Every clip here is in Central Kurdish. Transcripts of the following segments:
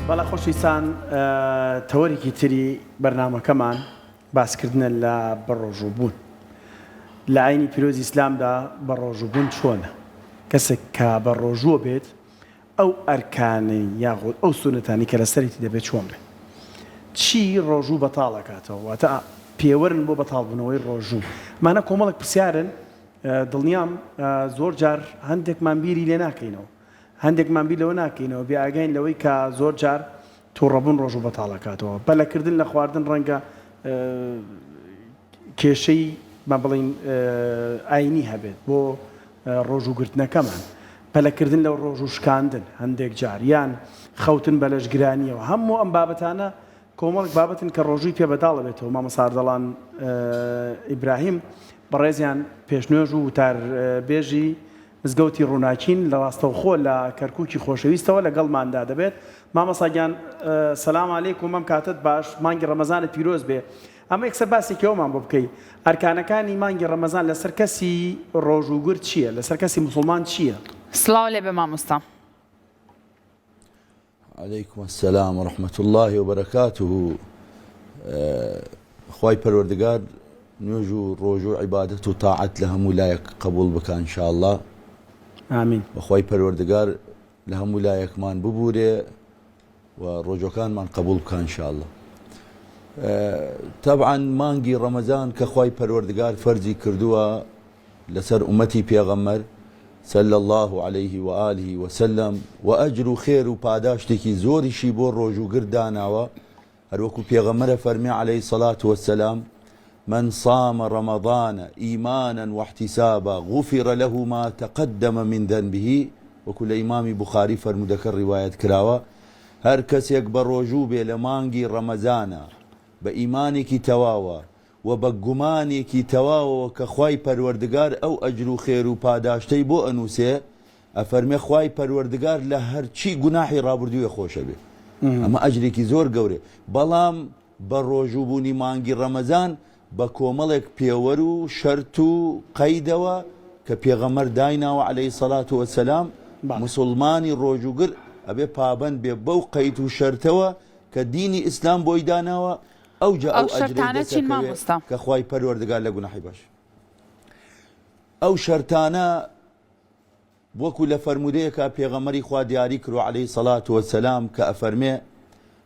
بەڵا خۆشویستان تەوەرێکی تری بەرنامەکەمان باسکردنە لە بەڕۆژووبوون لە ئاینی پیرۆزی ئیسلامدا بەڕۆژووبوون چۆنە کەسێک کە بەڕۆژووە بێت ئەو ئەرکانەی یاخود ئەو سونەتانی کە لەسەرێتی دەبێت چۆن بێت چی ڕۆژوو بەتاڵەکاتەوە واتە پێوەرن بۆ بەتاڵبوونەوەی ڕۆژوو مانە کۆمەڵک پرسیارن دڵنیام زۆر جار هەندێکمان بیری لێ ناکەینەوە هەندێکمان بیر لەوە ناکەینەوە بێ ئاگاین لەوەی کە زۆر جار تووڕەبوون ڕۆژوو بەتاڵەکاتەوە بەلەکردن لە خواردن ڕەنگە کێشەی ما بڵین ئاینی هەبێت بۆ ڕۆژوگرتنەکەمان پەلەکردن لەو ڕۆژوو شکاندن هەندێک جار یان خەوتن بە لەشگرانیەوە هەموو ئەم بابەتانە کۆمەڵک بابەتن کە ڕۆژووی پێ بەداڵە بێتەوە مامە ساردەڵان ئیبراهیم بەڕێزیان پێشنوێژ و وتاربێژی مزگەوتی ڕووناکین لە ڕاستەوخۆ لە کەرکووکی خۆشەویستەوە لەگەڵماندا دەبێت مامەساگیان سەلام عەلەیکوم مەم کاتت باش مانگی ڕەمەزانت پیرۆز بێ ئەمە یەکسەر باسێکەوەمان بۆ بکەی ئەرکانەکانی مانگی ڕەمەزان لەسەر کەسی ڕۆژوگرت چییە لەسەر کەسی موسڵمان چییە؟ سڵاو لێ بێ مامۆستا. عليكم السلام ورحمة الله وبركاته. خواي پروردگار نوجو روجو عبادة وطاعت لهم ولايك قبول بك إن شاء الله آمين. وخواي پروردگار لهم ولايك مان ببوري وروجو كان من قبول بك إن شاء الله. طبعا مانجي رمضان كخواي پروردگار فرزي كردوا لسر أمتي بيغمر صلى الله عليه وآله وسلم وأجر خير وباداشتكي زوري شيبور روجو قرداناوا هروكو بيغمر فرمي عليه الصلاة والسلام من صام رمضان إيمانا واحتسابا غفر له ما تقدم من ذنبه وكل إمام بخاري فرمدكر رواية كراوة هركس يكبر روجو بلمانجي رمضانا بإيمانك تواوا وبقمانك تواوا وكخواي پروردگار أو أجر خير وباداشتي بو أنوسي أفرمي خواي پروردگار لهر چي گناحي رابردو يخوش به أما أجرك زور قوري بلام بروجو بوني مانجي رمضان بكوملك بيورو شرطو قيدوا كبيغمر داينا وعليه الصلاة والسلام مسلماني روجوغر أبي بابن ببو قيتو شرطوا كديني إسلام بويدانوا أو جاء أو شرطانة چين ما مستا كخواي پروردگار لگناحي باش أو شرطانة وكل فرموديك بيغمري خوا دياري كرو عليه الصلاة والسلام كأفرمي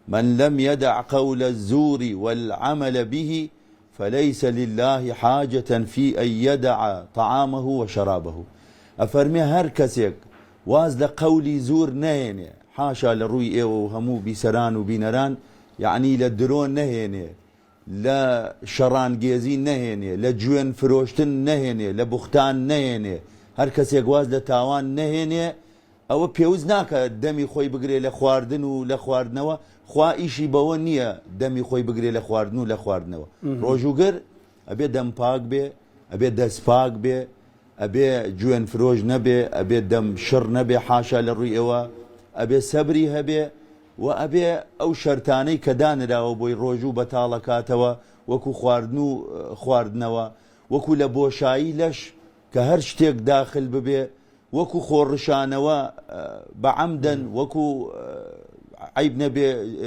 من لم يدع قول الزور والعمل به فليس لله حاجة في أن يدع طعامه وشرابه أفرمي هر كسيك واز لقولي زور نهيني حاشا لروي ايو وهمو بسران وبنران يعني للدرون نهيني لا شران جيزين نهيني لجوين فروشتن نهيني لبختان نهيني هر كسيك واز لتاوان نهيني او بيوز ناكا دمي خوي بقري لخواردن ولخواردنوا خوا إيشي بوانية دمي خوي بقري لخواردن ولخواردنوا روجوغر أبي دم باق بي أبي دس باق بي أبي جوين فروج نبي أبي دم شر نبي حاشا للرئيوة أبي سبري هبي وأبي أو شرطاني كدان راو بوي روجو بطالكاتوا وكو خواردنوا وكو لبوشاي لش كهرشتيك داخل ببي وكو خورشانوا بعمدا وكو عيب نبي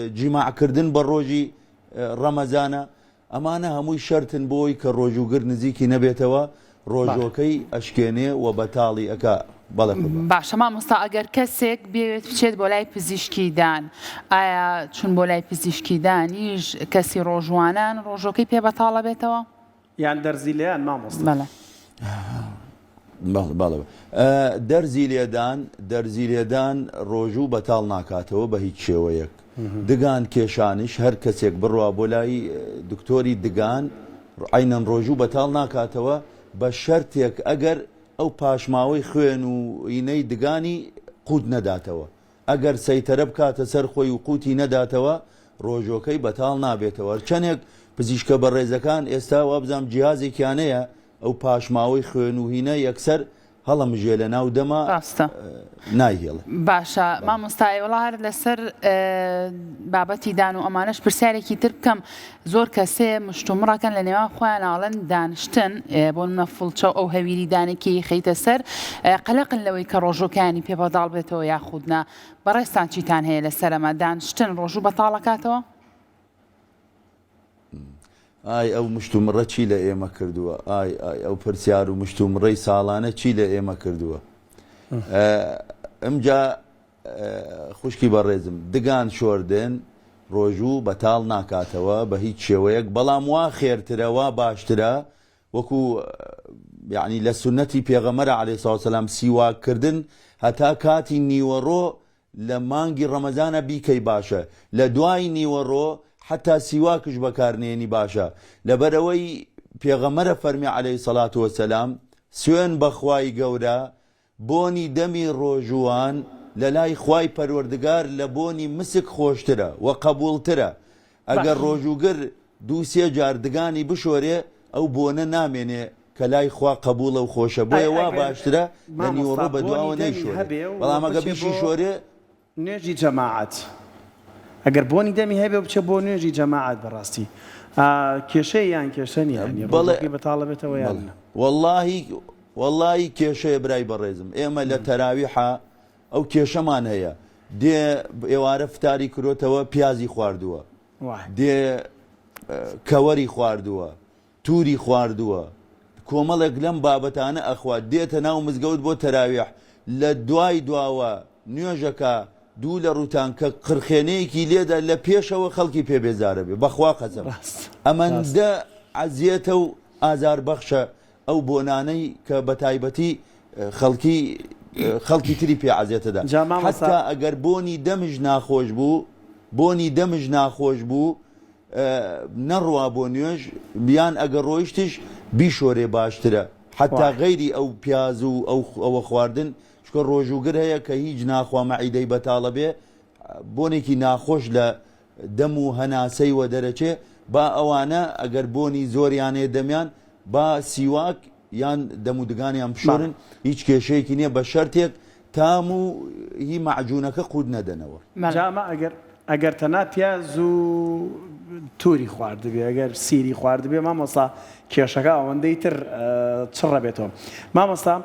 جماع كردن بالروجي رمضانا أمانة هموي شرط بوي كالروجو قر نزيكي نبيتوا روجوكي أشكيني وبطالي أكا باشە مامۆستا ئەگەر کەسێک بێت بچێت بۆ لای پزیشکیدان ئایا چون بۆ لای پزیشکیدانیش کەسی ڕۆژوانان ڕۆژۆکەی پێ بەتاڵە بێتەوە یان دەرزی لێیان مامۆستا بەڵێ دەرزی لێدان ڕۆژوو بەتاڵ ناکاتەوە بە هیچ شێوەیەک دگان کێشانش هەر کەسێک بڕوا بۆ لای دکتۆری دگان عینەن ڕۆژوو بەتاڵ ناکاتەوە بە شەرتێک ئەگەر ئەو پاشماوەی خوێن و ئینەی دگانی قوت نەداتەوە ئەگەر سەیتەرە بکاتە سەر خۆی و قوتی نەداتەوە ڕۆژۆکەی بەتاڵ نابێتەوە چەندێک پزیشکە بەڕێزەکان ئێستا وابزانام جیهازێکیانەیە ئەو پاشماوەی خوێن و هینە یەکسەر هەڵەمژێ لە ناو دەما ڕاستە نایهێڵێ. باشە مامۆستای وڵات لەسەر بابەتی دان و ئەمانەش پرسیارێکی تر بکەم زۆر کەسێ مشتومڕەکەن لە نێوان خۆیان ناڵەن دانیشتن بۆ منە فڵچە ئەو هەویری دانێکی خەیتە سەر قەلەقن لەوەی کە ڕۆژۆکانی پێ بەداڵ بێتەوە یاخودنا بەڕێستان چیتان هەیە لەسەرەمە دانیشتن ڕۆژوو بەتاڵەکاتەوە؟ ئای ئەو مشتومڕە چی لە ئێمە کردووە ئای ئەو پرسیار و مشتومڕەی ساڵانە چی لە ئێمە کردووە ئەمجا خوشکی بەڕێزم دگان شۆردن ڕۆژوو بەتاڵ ناکاتەوە بە هیچ شێوەیەک بەڵام وا خێرترە وا باشترە وەکو یعنی لە سنەتی پێغەمبەر عەلەیهی سڵاتو وسەلام سیواککردن هەتا کاتی نیوەڕۆ لە مانگی ڕەمەزانە بیکەی باشە لە دوای نیوەڕۆ حتا سیواکش بەکارنێنی باشە لەبەرەوەی پێغەمبەرە فەرمی عەلەیهی سڵاتو وسەلام سوێن بەخوای گەورە بۆنی دەمی ڕۆژوان لە لای خوای پەروەردگار لە بۆنی مسک خۆشترە و قبوڵترە ئەگەر ڕۆژوگەر دوو سێ جار دگانی بشۆرێ ئەو بۆنە نامێنێ کە لای خوا قبوڵە و خۆشە بۆیە وا باشترە لە نیوەڕۆ بە دواوە نەیشۆرێ بەڵام ئەگە بیشی شۆرێ نوێژی جەماعەت ئەگەر بۆنی دەمی هەبێ بچە بۆ نوێژی جەماعەت بەڕاستی کێشەی یان کێشە نیە ڕۆژەکەی بەتاڵە بێتەوە یان واللهی کێشەیە برای بەڕێزم ئێمە لە تەراویحە ئەو کێشەمان هەیە دێ ئێوارە فتاری کرۆتەوە پیازی خواردووە دێ کەوەری خواردووە تووری خواردووە کۆمەڵێک لەم بابەتانە ئەخوات دێتە ناو مزگەوت بۆ تەراویح لە دوای دواوە نوێژەکە دوو لە ڕوتان کە قرخێنەیەکی لێدا لە پێشەوە خەڵکی پێبێزارە بێ بەخوا قەزم ئەمەندە عەزیەتە و ئازاربەخشە ئەو بۆنانەی کە بە تایبەتی خەڵکی تری پێ عەزیەتەدا حتا ئەگەر بۆنی دەمش ناخۆش بوو نەڕوا بۆ نوێژ بیان ئەگەر ڕۆیشتش بیشۆرێ باشترە حتا غەیری ئەو پیاز و ئەوە خواردن چکە ڕۆژوگەر هەیە کە هیچ ناخوا مەعیدەی بەتاڵە بێ بۆنێکی ناخۆش لە دەم و هەناسەی وە دەرەچێ با ئەوانە ئەگەر بۆنی زۆریانێ دەمیان با سیواک یان دەمودگانیان بشۆرن هیچ کێشەیەکی نییە بە شەرتێک تام و هی مەعجوونەکە قود نەدەنەوە جامە ئەگەر تەنها پیاز و تووری خواردبێ ئەگەر سیری خواردبێ مامۆستا کێشەکە ئەوەندەی تر چڕە بێتەوە مامۆستا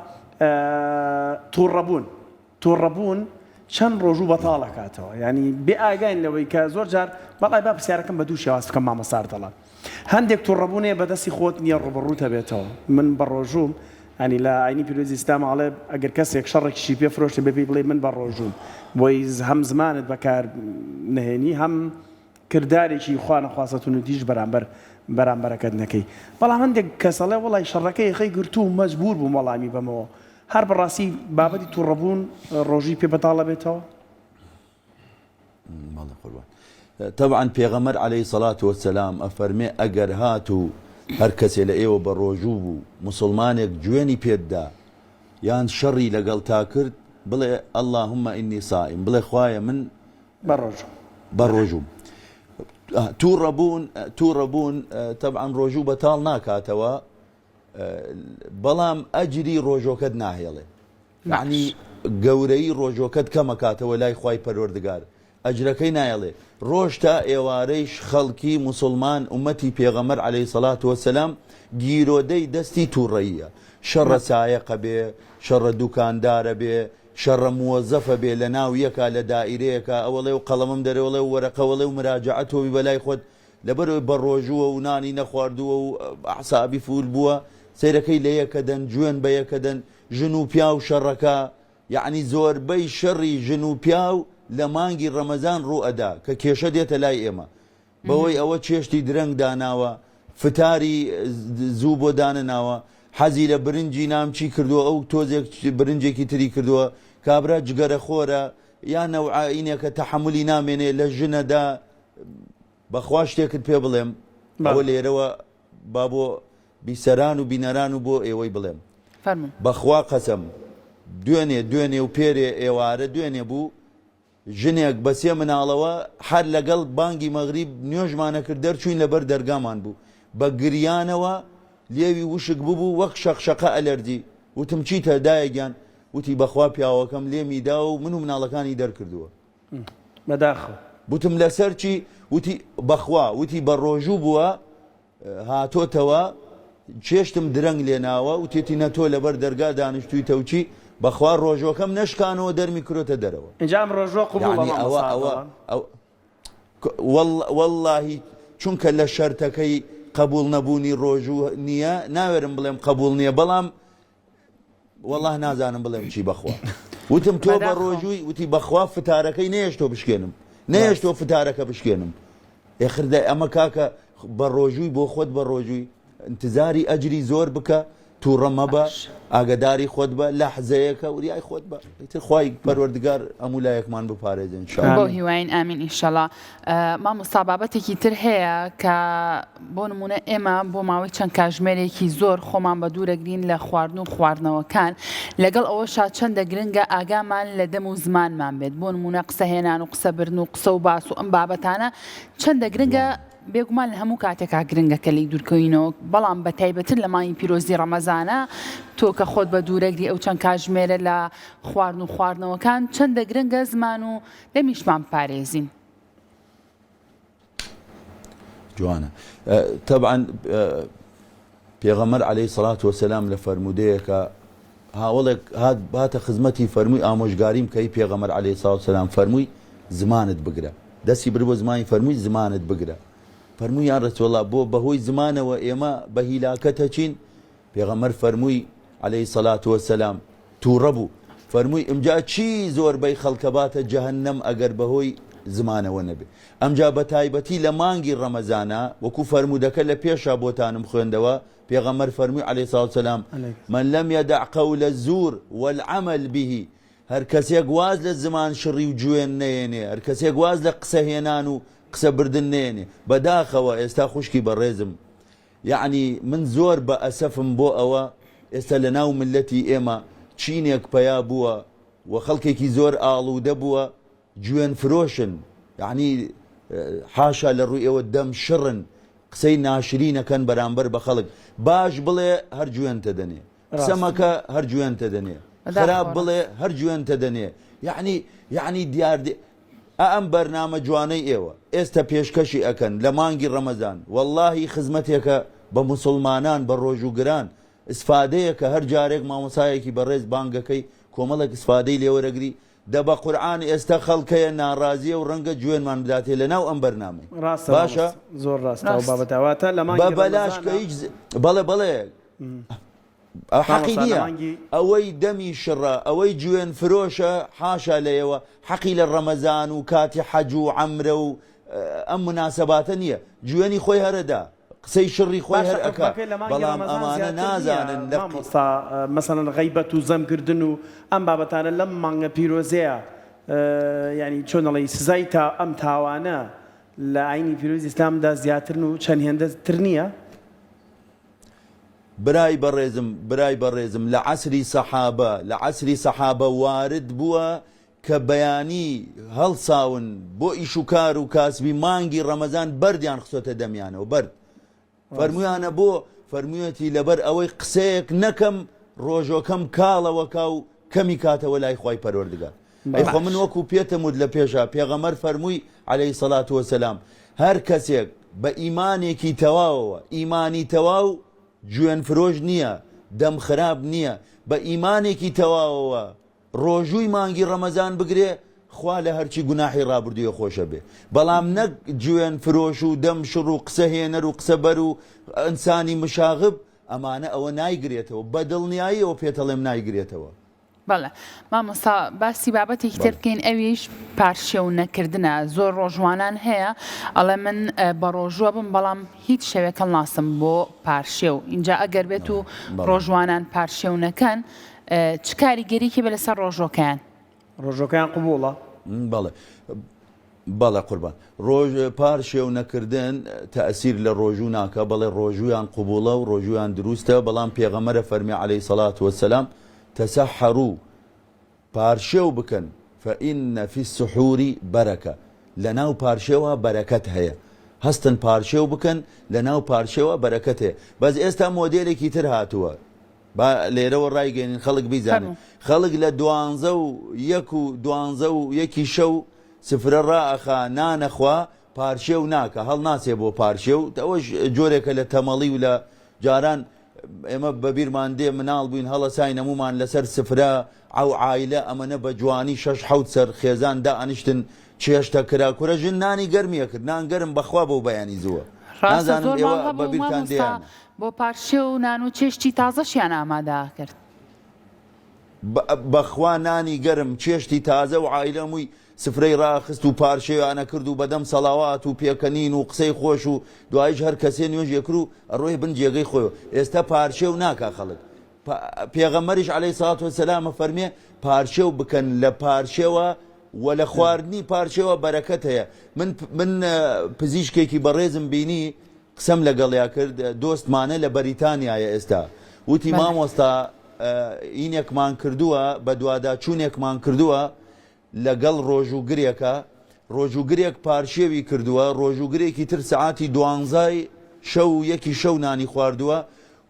تووڕەبوون چەند ڕۆژوو بەتاڵەکاتەوە ینی بێ ئاگاین لەوەی کە زۆر جار بەڵای با پرسیارەکەم بە دوو شێواز بکەم مامۆستار دەڵات هەندێک تووڕەبوونێ بەدەستی خۆت نییە ڕوبەڕووتە بێتەوە من بە ڕۆژوم ئەنی لە ئاینی پیرۆزی ئیسلامەڵێ ئەگەر کەسێک شەڕێکیشی پێ فرۆشتە بەبێ بڵێ من بە ڕۆژوم بۆی هەم زمانت بەکار نهێنی هەم کردارێکی خوا نەخواستەتون و دیش بەرامبەرەکەت نەکەی بەڵام هەندێک کەسەڵێ وڵی شەڕەکەی خەی گرتو و مەجبور بوو وەڵامی بەمەوە هەر بەڕاستی بابەتی تووڕەبوون ڕۆژی پێ بەتاڵە بێتەوە طبعا پێغەمبەر عەلەیهی سەڵاتو وەسەلام ئەفەرمێ ئەگەر هات و هەر کەسێ لە ئێوە بە ڕۆژوو بوو موسڵمانێک گوێنی پێتدا یان شەڕی لەگەڵ تا کرد بڵێ ئەڵڵاهوممە ئینی سائیم بڵێ خوایە من بە ڕۆژوم تووڕەبوون طبعا ڕۆژوو بەتاڵ ناکاتەوە بەڵام ئەجری ڕۆژۆکەت ناهێڵێ یعنی گەورەی ڕۆژۆکەت کەمەکاتەوە لای خوای پەروەردگار ئەجرەکەی نایڵێ ڕۆژ تا ئێوارەیش خەڵکی موسڵمان ئومەتی پێغەمبەر عەلەیهی سەڵاتو وەسەلام گیرۆدەی دەستی تووڕەییە شەڕە سایەقە بێ شەڕە دوکاندارە بێ شەڕە موەزەفە بێ لە ناو یەکا لە دائیرەیەکە ئەوەڵێ و قەڵەمم دەرێوەڵێ و وەرەقەوەڵێ و مراجعەتەوەی بەلای خۆت لەبەرەوەی بە ڕۆژووە و نانی نەخواردووە و عەسابی فول بووە سەیرەکەی لە یەکە دەن جوێن بە یەکە دەن ژن و پیا و شەڕەکە یعنی زۆربەی شەڕی ژن و پیا و لە مانگی ڕەمەزان ڕوو ئەدا کە کێشە دێتە لای ئێمە بەوەی ئەوە چێشتی درەنگ داناوە فتاری زوو بۆ دانەناوە حەزی لە برنجی نامچی کردووە ئەو تۆزێک برنجێکی تری کردووە کابرا جگەرە خۆرە یان نەوعینێکە تەحملی نامێنێ لە ژنەدا بەخوا شتێکت پێ بڵێم ئەوە لێرەوە با بۆ بیسەران و بینەران و بۆ ئێوەی بڵێم بەخوا قەسەم دوێنێ و پێرێ ئێوارە دوێنێ بوو ژنێک بە سێ مناڵەوە هەر لەگەڵ بانگی مەغریب نوێژمانە کرد دەرچوین لەبەر دەرگامان بوو بە گریانەوە لێوی وشک ببوو وەک شەقشەقە ئەلەرجی وتم چیتە دایەگیان وتی بەخوا پیاوەکەم لێمیدا و من و مناڵەکانی دەرکردووە بەداخەوە وتم لەسەر چی وتی بەخوا وتی بە ڕۆژوو بووە هاتۆتەوە چێشتم درەنگ لێناوە و تێتینە تۆ لەبەر دەرگا دانیشتووی تەوچی بەخوا ڕۆژۆکەم نەشکانەوە دەرمی کرۆتە دەرەوە ئەنجام ڕۆژۆ قبوڵە واللهی چونکە لە شەرتەکەی قبول نەبوونی ڕۆژوو نییە ناوێرم بڵێم قبول نییە بەڵام والله نازانم بڵێم چی بەخوا وتم تۆ بە ڕۆژووی وتی بەخوا فتارەکەی نێشتۆ بشکێنم نێشتۆ فتارەکە بشکێنم ئێخردە ئەمە کاکە بە ڕۆژووی بۆ خۆت بە ڕۆژووی انتظاری ئەجری زۆر بکە تووڕە مەبە ئاگداری خۆت بە لە حزەیەکە وریای خۆت بە ئیتر خوای پەروەردگار هەموو لایەکمان بپارێزن بۆ هیواین ئامین ئینشەڵا مامۆستا بابەتێکی تر هەیە کە بۆ نمونە ئێمە بۆ ماوەی چەند کاتژمێرێکی زۆر خۆمان بە دوورەگرین لە خواردن و خواردنەوەکان لەگەڵ ئەوەشا چەندە گرنگە ئاگامان لە دەم و زمانمان بێت بۆ نمونە قسەهێنان و قسەبردن و قسە و باس و ئەم بابەتانە چەندە گرنگە بێگومان لە هەموو کاتێکا گرنگەکە لی دوورکەوینەوە بەڵام بە تایبەتر لە مانگی پیرۆزی ڕەمەزانە تۆ کە خۆت بە دوورەگری ئەو چەند کاتژمێرە لە خواردن و خواردنەوەکان چەندە گرنگە زمان و دەمیشمان پارێزین جوانە طبعا پێغەمبەر عەلەیهی سەڵات وەسەلام لە فەرمودەیەکە هاوڵێک هاتە خزمەتی فەرمووی ئامۆژگاریم کەی پێغەمبەر عەلەیهی سەڵات وەسەلام فەرمووی زمانت بگرە دەستی بر بۆ زمانی فەرمووی زمانت بگرە فەرمووی یا ڕەسوڵڵا بۆ بەهۆی زمانەوە ئێمە بە هیلاکەتە چین پێغەمبەر فەرمووی عەلەیهی سەڵات وەسەلام تووڕە بوو فەرمووی ئەمجا چی زۆربەی خەڵکە باتە جەهەنەم ئەگەر بەهۆی زمانەوە نەبێ ئەمجا بە تایبەتی لە مانگی ڕەمەزانە وەکو فەرمودەکە لە پێشا بۆتانم خوێندەوە پێغەمبەر فەرمووی عەلەیهی سەڵات وەسەلام من لەم یەدع قەولە الزوور والعەمەل به هەر کەسێک واز لە زمان شڕی و گوێن نەیەنێ هەر کەسێک واز لە قسەهێنان و قسە بردن نێنێ بەداخەوە ئێستا خوشکی بەڕێزم یعنی من زۆر بە ئەسەفم بۆ ئەوە ئێستا لە ناو ملەتی ئێمە چینێک پەیا بووە و خەڵکێکی زۆر ئاڵوودە بووە گوێن فرۆشن یعنی حاشا لە ڕووی ئێوە دەم شڕن قسەی ناشرینەکەن بەرامبەر بە خەڵک باش بڵێ هەر گوێنتە دەنێ قسەمەکە هەر گوێنتە دەنێ خراپ بڵێ هەر گوێنتە دەنێ یعنی دیاردێ ئەم بەرنامە جوانەی ئێوە ئێستا پێشکەشی ئەکەن لە مانگی ڕەمەزان واللهی خزمەتێکە بە موسڵمانان بە ڕۆژوگران ئیسفادەیەکە هەر جارێک مامۆسایەکی بەڕێز بانگەکەی کۆمەڵێک ئیسفادەی لێوەرەگری دە بە قورئان ئێستا خەڵکەیە ناڕازیە و ڕەنگە گوێنمان بداتێ لە ناو ئەم بەرنامەی باشە زۆر ڕاستە بابەتەواتە لە بە بەلاشکە هیچ بەڵێ حەقی نییە ئەوەی دەمی شڕە ئەوەی گوێن فرۆشە حاشا لەیەوە حەقی لە ڕەمەزان و کاتی حەج و عەمرە و ئەم مناسەباتە نییە گوێنی خۆی هەرەدا قسەی شڕی خۆی هەر ئەکا بەڵام ئەمانە نازانن مەسەڵەن غەیبەت و زەمکردن و ئەم بابەتانە لەم مانگە پیرۆزەیە ینی چۆنەڵی سزای تا ئەم تاوانە لە ئاینی پیرۆزی ئیسلامدا زیاترن و چەند هێندەتر نییە برای بەڕێزم لە عەسری سەحابە وارد بووە کە بەیانی هەڵساون بۆ ئیش و کار و کاسبی مانگی ڕەمەزان بەردیان خسۆتە دەمیانەوە بەرد فەرمویانە بۆ فەرموویەتی لەبەر ئەوەی قسەیەک نەکەم ڕۆژۆکەم کاڵەوەکا و کەمی کاتەوە لای خوای پەروەردگار ئەی خۆ من وەکو پێتەمود لە پێشە پێغەمبەر فەرمووی عەلەیهی سەڵات وەسەلام هەر کەسێک بە ئیمانێکی تەواوەوە ئیمانی تەواو گوێن فرۆش نییە دەم خراپ نییە بە ئیمانێکی تەواوەوە ڕۆژووی مانگی ڕەمەزان بگرێ خوا لە هەرچی گوناحی ڕابردوویە خۆشە بێ بەڵام نەک گوێن فرۆش و دەم شڕ و قسە هێنەر و قسەبەر و ئەنسانی مشاغب ئەمانە ئەوە نایگرێتەوە بە دڵنیاییەوە پێتەڵێم نایگرێتەوە بەڵێ مامۆستا باسی بابەتێکی تر بکەین ئەویش پارشێو نەکردنە زۆر ڕۆژوانان هەیە ئەڵێ من بە ڕۆژوە بم بەڵام هیچ شەوێکە ناسم بۆ پارشێو اینجا ئەگەر بێت و ڕۆژوانان پارشێو نەکەن چ کاریگەریکی بە لەسەر ڕۆژۆکەیان قبوڵە بەڵێ قوربان ڕۆژ پارشێو نەکردن تەئسیر لە ڕۆژوو ناکە بەڵێ ڕۆژویان قبوڵە و ڕۆژویان دروستە بەڵام پێغەمبەر فەرمی عەلەیهی سەڵات وەسەلام تەسەحەڕوو پارشێو بکەن فەئینە فی السحووری بەرەکە لە ناو پارشێوە بەرەکەت هەیە هەستن پارشێو بکەن لە ناو پارشێوە بەرەکەت هەیە بەس ئێستا مۆدێلێکی تر هاتووە با لێرەوە ڕایگەێنین خەڵک بیزانن خەڵک لە 12 شەو سفرە ڕائەخا نانەخوا پارچێ و ناکە هەڵ ناسێ بۆ پارچێ و ئەوەش جۆرێکە لە تەمەڵی و لە جاران ئێمە بەبیرمان دێ مناڵ بووین هەڵە سای نەمومان لەسەر سفرە ئەو عایلە ئەمەنە بە جوانی 6-7 سەر خێزان دائەنیشتن چێشتە کراکورە ژن نانی گەرمیە کرد نان گەرم بەخوا بۆ بەیانی زووە نازانم ئێوە بەبیرتان دێیان بۆ پارچێ و نان و چێشتی تازەشیان ئامادا کرد بەخوا نانی گەرم چێشتی تازە و عایلەمووی سفرەی ڕاخست و پارچەیانە کرد و بەدەم سەڵاوات و پێکەنین و قسەی خۆش و دوایش هەر کەسێ نوێژێ کرد و ڕۆی بن جێگەی خۆی ئێستا پارچێ و ناکا خەڵک پێغەمبەریش عەلەیهی سەڵات وەسەلام فەرمێ پارچێ و بکەن لە پارچێوە و لە خواردنی پارچێوە بەرەکەت هەیە من پزیشکێکی بەڕێزم بینی قسەم لەگەڵیا کرد دۆستمانە لە بەریتانیایە ئێستا وتی مامۆستا ئینێکمان کردووە بە دوواداچوونێکمان کردووە لەگەڵ ڕۆژوگرێک پارچێوی کردووە ڕۆژوگرێکی تر سعاتی 12 شەو یەکی شەو نانی خواردووە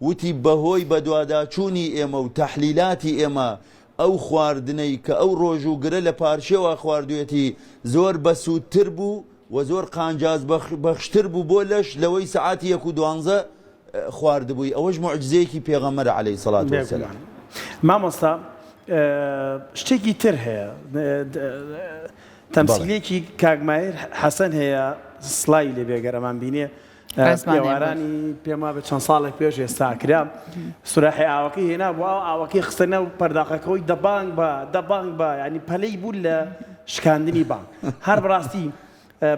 وتی بەهۆی بە دوواداچوونی ئێمە و تەحلیلاتی ئێمە ئەو خواردنەی کە ئەو ڕۆژوگرە لە پارچێوە خواردوێتی زۆر بەسوودتر بوو و زۆر قانجاز بەخشتر بوو بۆ لەش لەوەی سعاتی 1 و 12 خواردبووی ئەوەش معجزەیەکی پێغەمبەرە عەلەیهی سەڵات وەسەلام مامۆستا شتێکی تر هەیە تەمسیلێکی کاگمایر حەسەن هەیە سڵای لێ بێگەرەمان بینێ پیاوارانی پێما بە چەند ساڵێک پێش ئێستا کرا سوراحی ئاوەکەی هێنا بۆ ئاوەکەی خستنە و پەرداخەکەەوەی دەبانگ بە ینی پەلەی بوو لە شکاندنی بانگ هەر بڕاستی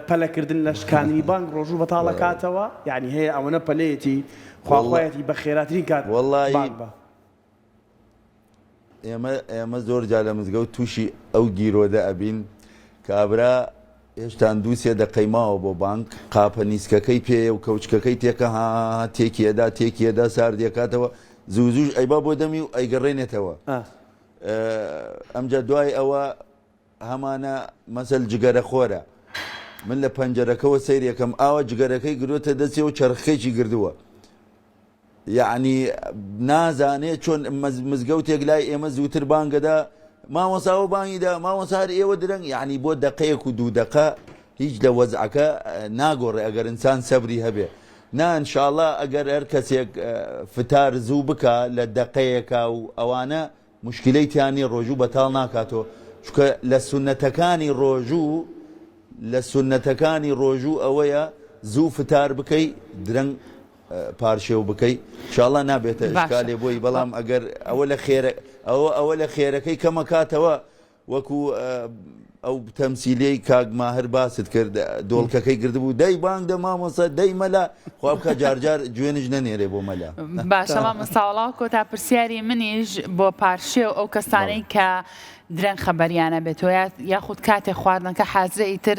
پەلەکردن لە شکاندنی بانگ ڕۆژوو بەتاڵە کاتەوە یعنی هەیە ئەوەنە پەلەیەتی خواخوایەتی بە خێراترین کات بانگ بە ئێمە زۆر جا لە مزگەوت تووشی ئەو گیرۆدە ئەبین کابرا هێشتان 2-3 دقەی ماوە بۆ بانک قاپە نیسکەکەی پێ و کەوچکەکەی تێکە ها تێکیەدا ساردیەکاتەوە زوو ئەیبا بۆ دەمی و ئەیگەڕێنێتەوە ئەمجا دوای ئەوە هەمانە مەسەل جگەرە خۆرە من لە پەنجەرەکەەوە سەیرێکم ئاوە جگەرەکەی گرۆتە دەچێ و چرخێکی گردووە یعنی نازانێت چۆن مزگەوتێک لای ئێمە زووتر بانگەدا مامۆساوە بانگیدا مامۆسار ئێوە درەنگ یعنی بۆ دقەیەک و 2 دقە هیچ لە وەزعەکە ناگۆڕێ ئەگەر ئینسان سەبری هەبێ نا ئینشاءڵڵا ئەگەر هەر کەسێک فتار زوو بکە لە دقەیەکە و ئەوانە مشکلەی تیانی ڕۆژوو بەتاڵ ناکاتەوە چونکە لە سونەتەکانی ڕۆژوو ئەوەیە زوو فتار بکەی درەنگ پارچێو بکەی انشاءڵڵا نابێتە ئشکالێ بۆی بەڵام ئەگەر ئەوە لە خێرەکەی کەمە کاتەوە وەکو ئەو تەمسیلەی کاک ماهر باست کرد دۆڵکەکەی گردبوو دەی بانگ دە مامۆستا دەی مەلا خوا بکە جارجار گوێنش نەنێرێ بۆ مەلا باشە مامۆستاوەڵاو کۆتا پرسیاری منیش بۆ پارچێ و ئەو کەسانەی کە درەنگ خەبەریانە بێتەوە یاخود کاتێک خواردنەکە حازرەی تر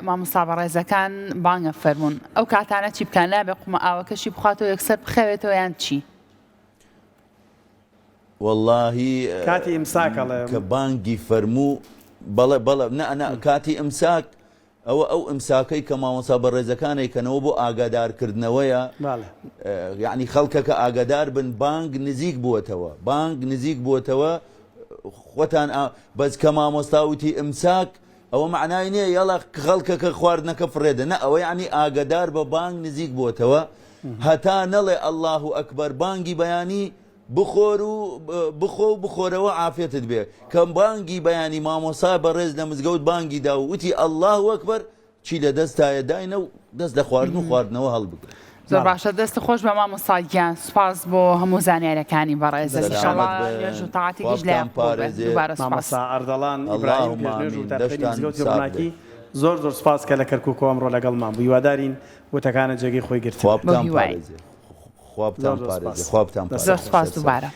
مامۆستا بەڕێزەکان بانگە فەرمونون ئەو کاتانە چی بکەن نابێ قومە ئاوەکەشی بخواتەوە یەکسەر بخەوێتەوە یان چی واللهی کاتی ئیمساکەڵێ کە بانگی فەرموو بەڵێ نە کاتی ئیمساک ئەو ئیمساکەی کە مامۆستا بەڕێزەکانێکەنەوە بۆ ئاگادارکردنەوەیە یعنی خەڵکەکە ئاگادار بن بانگ نزیک بووەتەوە خۆتان بەس کە مامۆستاوتی ئیمساک ئەوە معنای نییە یاڵا خەڵکەکە خواردنەکە فڕێدە نە ئەوە یعنی ئاگادار بە بانگ نزیک بووەتەوە هەتا نەڵێ ئەڵڵاه ئەکبەر بانگی بەیانی بخۆ و بخۆرەوە عافێتت بێ کەم بانگی بەیانی مامۆسا بەڕێز لە مزگەوت بانگی دا و وتی ئەڵڵاه ئەکبەر چی لە دەستایە داینە و دەست لە خواردن و خواردنەوە هەڵبگرن زۆر باشە دەست خۆش بە مامۆستاگیان سوپاس بۆ هەموو زانیارەکانی بەڕێز نێژ و تاعاتێکیش لە مامۆستا ئەردەڵان ئیبراهیم پێشنێژ و تاقیری مزگەوتی ڕووناکی زۆر زۆر سپاس کە لە کەرکووک ئەمڕۆ لەگەڵمان بوو هیوادارین وتەکانە جێگەی خۆی گرت خوابتان پارێزێ زۆر سپاس دووبارە